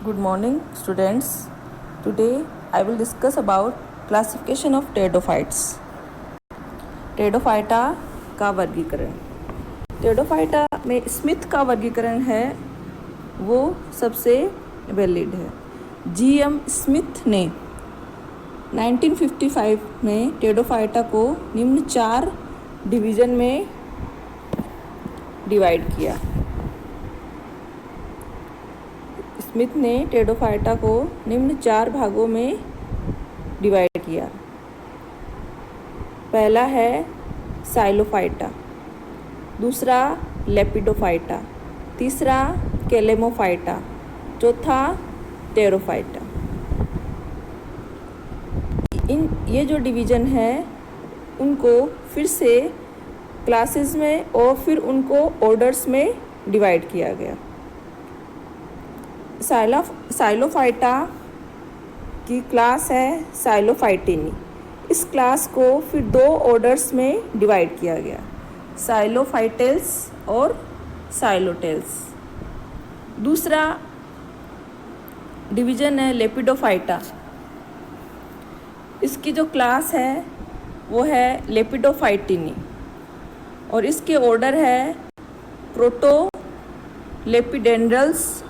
Good morning, students. Today I will discuss about classification of pteridophytes. Pteridophyta का वर्गीकरण। Pteridophyta में Smith का वर्गीकरण है वो सबसे वैलिड है। जी.एम. स्मिथ ने 1955 में टेरिडोफाइटा को निम्न 4 डिवीज़न में डिवाइड किया। स्मिथ ने टेरिडोफाइटा को निम्न 4 भागों में डिवाइड किया। पहला है साइलोफाइटा, दूसरा लेपिडोफाइटा, तीसरा कैलेमोफाइटा, चौथा टेरोफाइटा। ये जो डिवीज़न है उनको फिर से क्लासेस में और फिर उनको ऑर्डर्स में डिवाइड किया गया। साइलोफाइटा की क्लास है साइलोफाइटिनी। इस क्लास को फिर 2 ऑर्डर्स में डिवाइड किया गया, साइलोफाइटेल्स और साइलोटेल्स। दूसरा डिवीज़न है लेपिडोफाइटा। इसकी जो क्लास है वो है लेपिडोफाइटिनी और इसके ऑर्डर है प्रोटो लेपिडेंड्रल्स,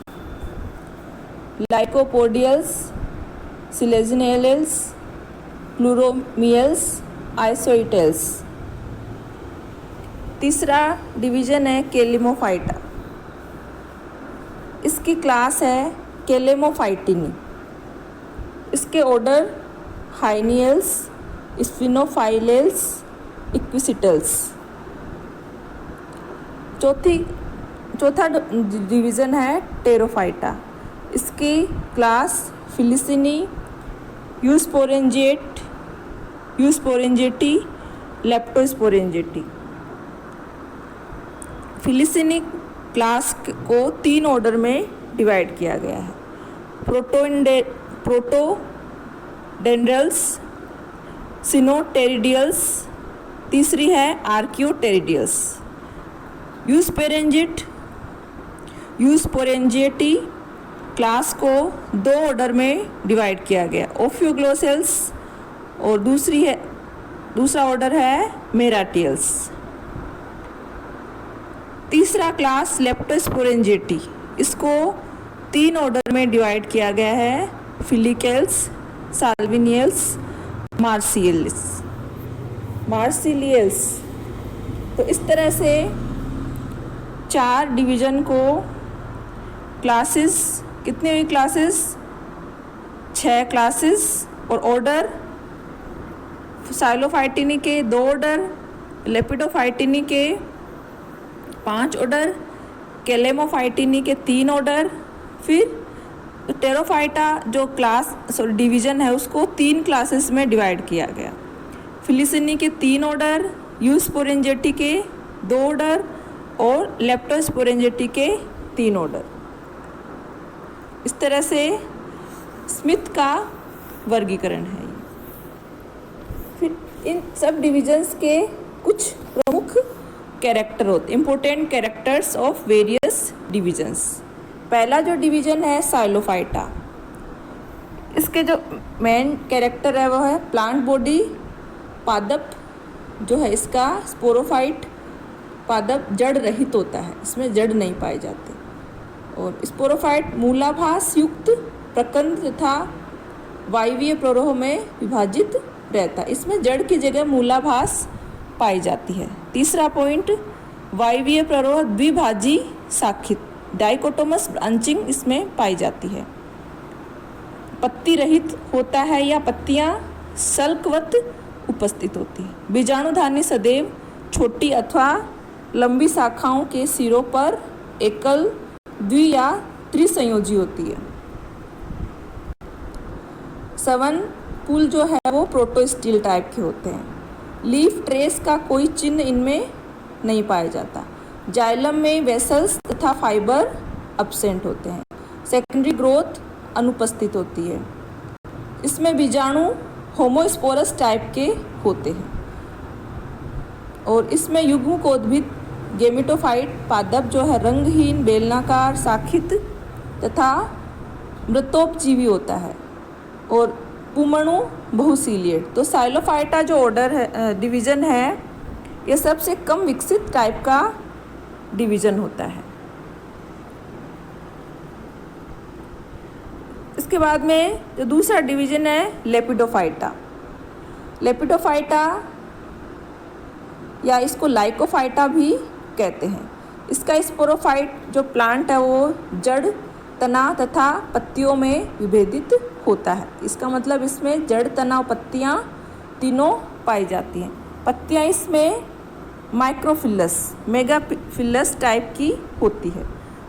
लाइकोपोडियल्स, सिलेजिनेल्स, प्लूरोमियल्स, आइसोइटेल्स। तीसरा डिवीज़न है कैलेमोफाइटा। इसकी क्लास है कैलेमोफाइटिनी। इसके ऑर्डर हाइनियल्स, स्फिनोफाइलेल्स, इक्विसिटल्स। चौथा डिवीज़न है टेरोफाइटा। इसकी क्लास फिलिसिनी, यूस्पोरेंजेटी, लेप्टोस्पोरेंजेटी। फिलिसिनी क्लास को 3 ऑर्डर में डिवाइड किया गया है, प्रोटोडेंड्रल्स, सिनोटेरिडियल्स, तीसरी है आर्कियोटेरिडियल्स। यूस्पोरेंजेटी क्लास को 2 ऑर्डर में डिवाइड किया गया, ओफियोग्लोसेल्स और दूसरा ऑर्डर है मेराटियल्स। तीसरा क्लास लेप्टोस्पोरेंजेटी, इसको 3 ऑर्डर में डिवाइड किया गया है, फिलिकेल्स, साल्विनियल्स, मार्सिलियल्स। तो इस तरह से 4 डिवीज़न को क्लासेस, कितनी हुई क्लासेस? 6 क्लासेस और ऑर्डर साइलोफाइटिनी के 2 ऑर्डर, लेपिडोफाइटिनी के 5 ऑर्डर, कैलेमोफाइटिनी के 3 ऑर्डर। फिर टेरोफाइटा जो डिवीज़न है उसको 3 क्लासेस में डिवाइड किया गया, फिलिसिनी के 3 ऑर्डर, यूस्पोरेंजेटी के 2 ऑर्डर और लेप्टोस्पोरेंजेटी के 3 ऑर्डर। इस तरह से स्मिथ का वर्गीकरण है। फिर इन सब डिविजन्स के कुछ प्रमुख कैरेक्टर होते, important characters of various divisions. पहला जो डिवीज़न है साइलोफाइटा, इसके जो मेन कैरेक्टर है वो है प्लांट बॉडी। पादप जो है इसका स्पोरोफाइट, पादप जड़ रहित होता है, इसमें जड़ नहीं पाए जाते। और स्पोरोफाइट मूलाभास युक्त प्रकंद तथा वायवीय प्ररोह में विभाजित रहता है, इसमें जड़ की जगह मूलाभास पाई जाती है। तीसरा पॉइंट, वायवीय प्ररोह द्विभाजी शाखित, डाइकोटोमस ब्रांचिंग इसमें पाई जाती है। पत्ती रहित होता है या पत्तियां सल्कवत उपस्थित होती है। बीजाणुधानी सदैव छोटी अथवा लंबी शाखाओं के सिरों पर एकल, द्वि या त्रिसंयोजी होती है। सवन पुल जो है वो प्रोटोस्टील टाइप के होते हैं। लीफ ट्रेस का कोई चिन्ह इनमें नहीं पाया जाता। जाइलम में वेसल्स तथा फाइबर अब्सेंट होते हैं। सेकेंडरी ग्रोथ अनुपस्थित होती है। इसमें बीजाणु होमोस्पोरस टाइप के होते हैं और इसमें युग्मकोद्भिद गेमिटोफाइट पादप जो है रंगहीन बेलनाकार शाखित तथा मृतोपजीवी होता है और पुमणु बहुसीलिएट। तो साइलोफाइटा जो ऑर्डर है, डिवीज़न है, ये सबसे कम विकसित टाइप का डिवीज़न होता है। इसके बाद में जो दूसरा डिवीज़न है लेपिडोफाइटा। लेपिडोफाइटा या इसको लाइकोफाइटा भी कहते हैं। इसका स्पोरोफाइट जो प्लांट है वो जड़, तना तथा पत्तियों में विभेदित होता है। इसका मतलब इसमें जड़, तना, पत्तियां तीनों पाई जाती हैं। पत्तियां इसमें माइक्रोफिलस, मेगाफिलस टाइप की होती है।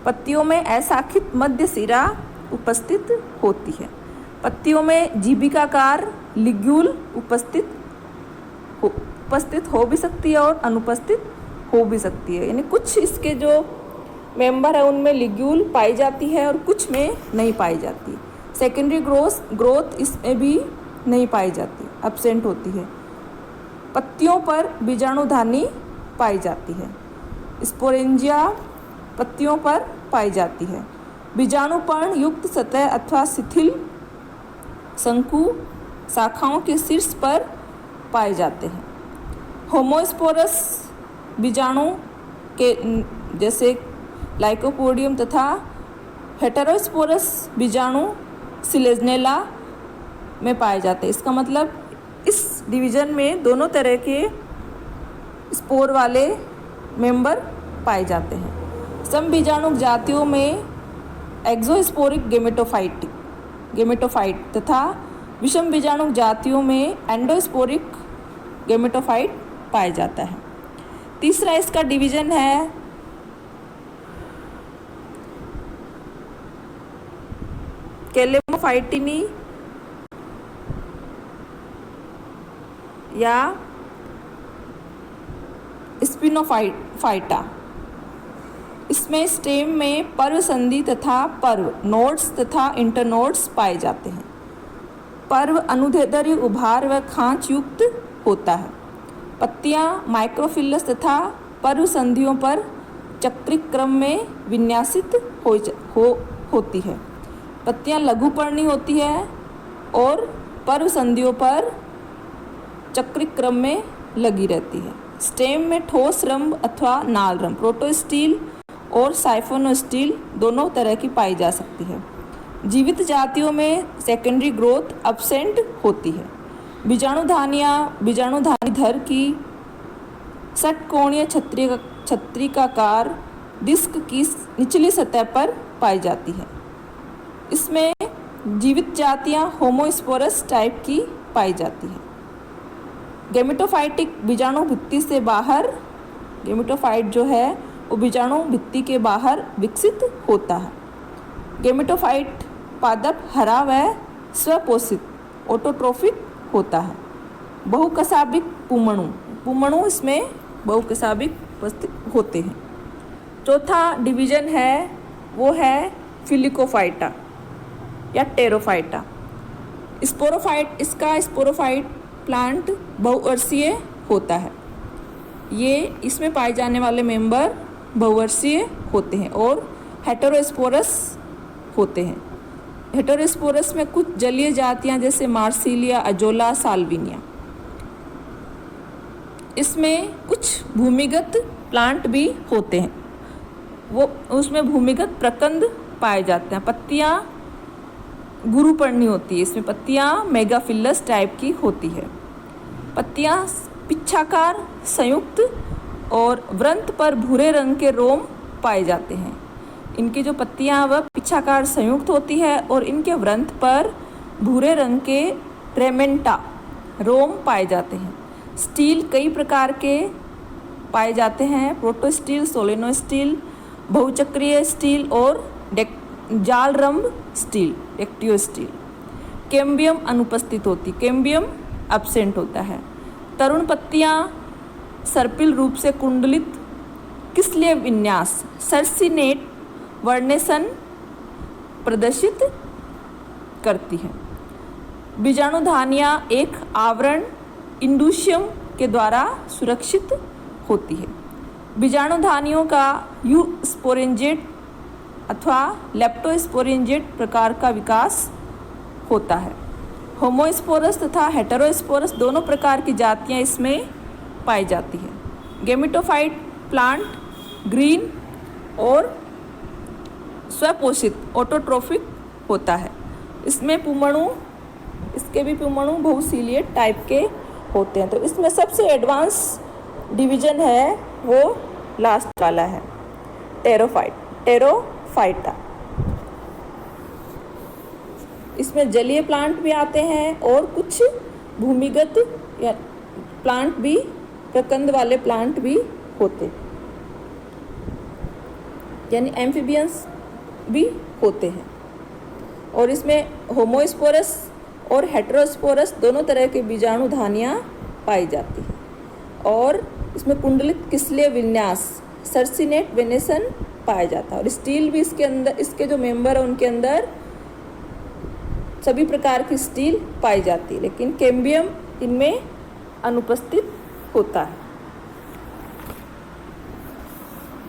पत्तियों में अशाखित मध्य सिरा उपस्थित होती है। पत्तियों में जीविकाकार लिग्यूल उपस्थित हो भी सकती है और अनुपस्थित हो भी सकती है। यानी कुछ इसके जो मेंबर है उनमें लिग्यूल पाई जाती है और कुछ में नहीं पाई जाती। सेकेंडरी ग्रोथ इसमें भी नहीं पाई जाती, एब्सेंट होती है। पत्तियों पर बीजाणुधानी पाई जाती है। स्पोरेंजिया पत्तियों पर पाई जाती है। बीजाणुपर्ण युक्त सतह अथवा शिथिल शंकु शाखाओं के शीर्ष पर पाए जाते हैं। होमोस्पोरस बीजाणु के जैसे लाइकोपोडियम तथा हेटेरोस्पोरस बीजाणु सिलेजनेला में पाए जाते हैं। इसका मतलब इस डिवीज़न में दोनों तरह के स्पोर वाले मेंबर पाए जाते हैं। सम बीजाणु जातियों में एक्सोस्पोरिक गेमेटोफाइट तथा विषम बीजाणु जातियों में एंडोस्पोरिक गेमेटोफाइट पाया जाता है। तीसरा इसका डिवीज़न है कैलेमोफाइटिनी या स्पिनोफाइटा। इसमें स्टेम में पर्व संधि तथा पर्व नोड्स तथा इंटरनोड्स पाए जाते हैं। पर्व अनुदैर्ध्य उभार व खांच युक्त होता है। पत्तियां माइक्रोफिलस तथा पर्व संधियों पर चक्रिक क्रम में विन्यासित होती है। पत्तियां लघुपर्णी होती है और पर्व संधियों पर चक्रिक क्रम में लगी रहती है। स्टेम में ठोस रंभ अथवा नाल रंभ, प्रोटोस्टील और साइफोनोस्टील दोनों तरह की पाई जा सकती है। जीवित जातियों में सेकेंडरी ग्रोथ एब्सेंट होती है। बीजाणुधानी धर की षटकोणीय छत्रिकाकार डिस्क की निचली सतह पर पाई जाती है। इसमें जीवित जातियां होमोस्पोरस टाइप की पाई जाती है। गेमेटोफाइटिक बीजाणु भित्ति से बाहर, गेमेटोफाइट जो है वो बीजाणु भित्ति के बाहर विकसित होता है। गेमेटोफाइट पादप हरा व स्वपोषित ऑटोट्रोफिक होता है। बहुकशाभिक पुमणु इसमें बहुकशाभिक उपस्थित होते हैं। चौथा डिवीज़न है वो है फिलिकोफाइटा या टेरोफाइटा। इसका स्पोरोफाइट प्लांट बहुवर्षीय होता है। ये इसमें पाए जाने वाले मेंबर बहुवर्षीय होते हैं और हेटेरोस्पोरस होते हैं। हेटेरोस्पोरस में कुछ जलीय जातियां जैसे मार्सिलिया, अजोला, साल्विनिया। इसमें कुछ भूमिगत प्लांट भी होते हैं, वो उसमें भूमिगत प्रकंद पाए जाते हैं। पत्तियां गुरुपर्णी होती है। इसमें पत्तियां मेगाफिलस टाइप की होती है। पत्तियां पिच्छाकार संयुक्त और वृंत पर भूरे रंग के रोम पाए जाते हैं। इनकी जो पत्तियां वह पिच्छाकार संयुक्त होती है और इनके वृंत पर भूरे रंग के रेमेंटा रोम पाए जाते हैं। स्टील कई प्रकार के पाए जाते हैं, प्रोटोस्टील, सोलेनोस्टील, बहुचक्रीय स्टील और जाल रंभ स्टील, डेक्टियो स्टील। कैम्बियम अनुपस्थित होती, कैम्बियम एब्सेंट होता है। तरुण पत्तियां सर्पिल रूप से कुंडलित किसलिय विन्यास सर्सिनेट वर्णेशन प्रदर्शित करती है। बीजाणुधानियां एक आवरण इंडूशियम के द्वारा सुरक्षित होती है। बीजाणुधानियों का यू स्पोरेंजेट अथवा लेप्टोस्पोरेंजिएट प्रकार का विकास होता है। होमोस्पोरस तथा हेटेरोस्पोरस दोनों प्रकार की जातियाँ इसमें पाई जाती हैं। गेमिटोफाइट प्लांट ग्रीन और स्वपोषित ऑटोट्रोफिक होता है। इसमें पुमणु, इसके भी पुमणु बहुसीलिएट टाइप के होते हैं। तो इसमें सबसे एडवांस डिवीजन है वो लास्ट वाला है, टेरोफाइटा। इसमें जलीय प्लांट भी आते हैं और कुछ भूमिगत या प्लांट भी, प्रकंद वाले प्लांट भी होते, यानी एम्फीबियंस भी होते हैं। और इसमें होमोस्पोरस और हेटेरोस्पोरस दोनों तरह के बीजाणुधानियाँ पाई जाती हैं। और इसमें कुंडलित किसले विन्यास, सर्सिनेट वेनेसन पाया जाता है। और स्टील भी इसके अंदर, इसके जो मेंबर है उनके अंदर सभी प्रकार की स्टील पाई जाती है, लेकिन कैम्बियम इनमें अनुपस्थित होता है।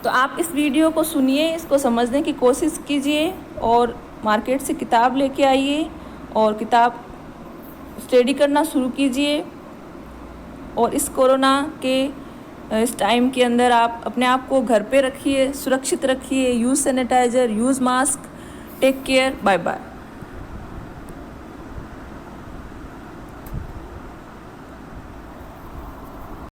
तो आप इस वीडियो को सुनिए, इसको समझने की कोशिश कीजिए और मार्केट से किताब लेके आइए और किताब स्टडी करना शुरू कीजिए। और इस कोरोना के इस टाइम के अंदर आप अपने आप को घर पे रखिए, सुरक्षित रखिए, use sanitizer, use mask, take care, bye bye.